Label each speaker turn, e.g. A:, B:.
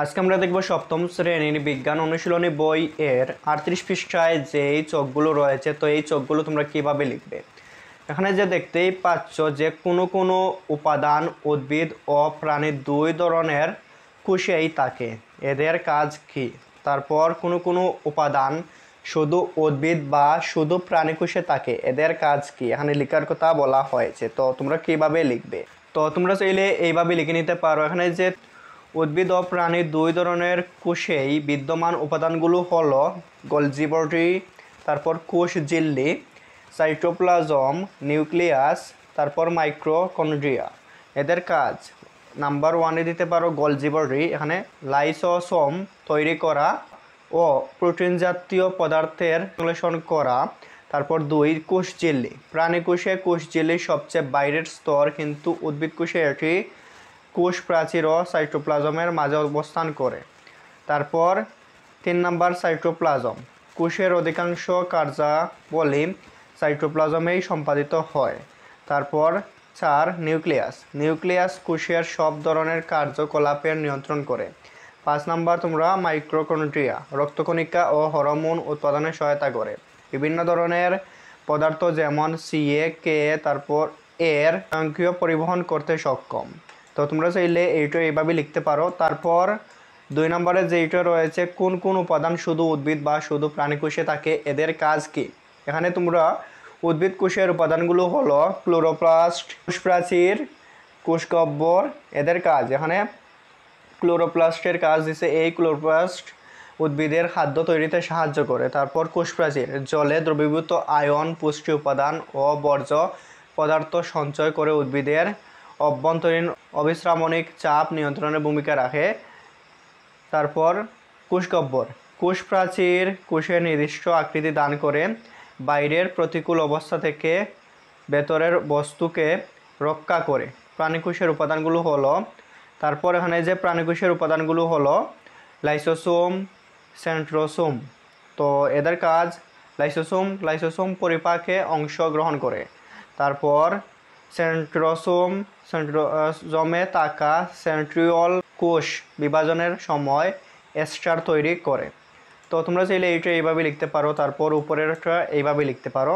A: আজকে আমরা দেখব সপ্তম শ্রেণীর বিজ্ঞান অনুশীলনী বই এর 38 পৃষ্ঠায় যেই চোখগুলো রয়েছে, তো এই চোখগুলো তোমরা কিভাবে লিখবে। এখানে যে দেখতেই পাচ্ছ যে কোনো উপাদান উদ্ভিদ ও প্রাণীর দুই ধরনের কোষেই থাকে, এদের কাজ কি। তারপর কোনো উপাদান শুধু উদ্ভিদ বা শুধু প্রাণী কোষে থাকে, এদের কাজ কি এখানে লেখার কথা বলা হয়েছে। তো তোমরা কিভাবে লিখবে, তো তোমরা চাইলে এইভাবে লিখে নিতে পারো। এখানে যে উদ্ভিদ ও প্রাণীর দুই ধরনের কোষেই বিদ্যমান উপাদানগুলো হলো গোলজি বডি, তারপর কোষ ঝিল্লি, সাইটোপ্লাজম, নিউক্লিয়াস, তারপর মাইক্রোকন্ড্রিয়া। এদের কাজ নাম্বার 1-এ দিতে পারো গোলজি বডি, এখানে লাইসোসোম তৈরি করা ও প্রোটিন জাতীয় পদার্থের সংশ্লেষণ করা। তারপর 2 কোষ ঝিল্লি, প্রাণী কোষে কোষ ঝিল্লি সবচেয়ে বাইরের স্তর, কিন্তু উদ্ভিদ কোষে এটি কোষ প্রাচীর ও সাইটোপ্লাজমের মাঝে অবস্থান করে। তারপর 3 নাম্বার সাইটোপ্লাজম, কোষের অধিকাংশ কার্যাবলী সাইটোপ্লাজমেই সম্পাদিত হয়। তারপর 4 নিউক্লিয়াস কোষের সব ধরনের কার্যকলাপের নিয়ন্ত্রণ করে। 5 নাম্বার তোমরা মাইক্রোকন্ড্রিয়া, রক্তকণিকা ও হরমোন উৎপাদনে সহায়তা করে। বিভিন্ন ধরনের পদার্থ যেমন CA তারপর এর স্বয়ংক্রিয় পরিবহন করতে সক্ষম। তো তোমরা চাইলে এইটা এইভাবে লিখতে পারো। তারপর 2 নম্বরে যেইটা রয়েছে কোন উপাদান শুধু উদ্ভিদ বা শুধু প্রাণী কোষে থাকে, এদের কাজ কি। এখানে তোমরা উদ্ভিদ কোষের উপাদানগুলো হলো ক্লোরোপ্লাস্ট, কোষ প্রাচীর, কোষ গহ্বর। এদের কাজ এখানে ক্লোরোপ্লাস্টের কাজ দিছে, এই ক্লোরোপ্লাস্ট উদ্ভিদের খাদ্য তৈরিতে সাহায্য করে। তারপর কোষ প্রাচীর জলে দ্রবীভূত আয়ন, পুষ্টি উপাদান ও বর্জ্য পদার্থ সঞ্চয় করে উদ্ভিদের অভ্যন্তরীণ অবিশ্রামণিক চাপ নিয়ন্ত্রণে ভূমিকা রাখে। তারপর কোষ গহ্বর, কোষ প্রাচীর কোষের নির্দিষ্ট আকৃতি দান করে বাইরের প্রতিকূল অবস্থা থেকে ভেতরের বস্তুকে রক্ষা করে। প্রাণীকোষের উপাদানগুলো হলো, তারপর এখানে যে প্রাণীকোষের উপাদানগুলো হলো লাইসোসোম, সেন্ট্রোসোম। তো এদের কাজ লাইসোসোম পরিপাকে অংশগ্রহণ করে। তারপর সেন্ট্রোজোমে থাকা সেন্ট্রিওল কোষ বিভাজনের সময় এস্টার তৈরি করে। তো তোমরা চাইলে এইটা এইভাবে লিখতে পারো। তারপর উপরেরটা এইভাবে লিখতে পারো।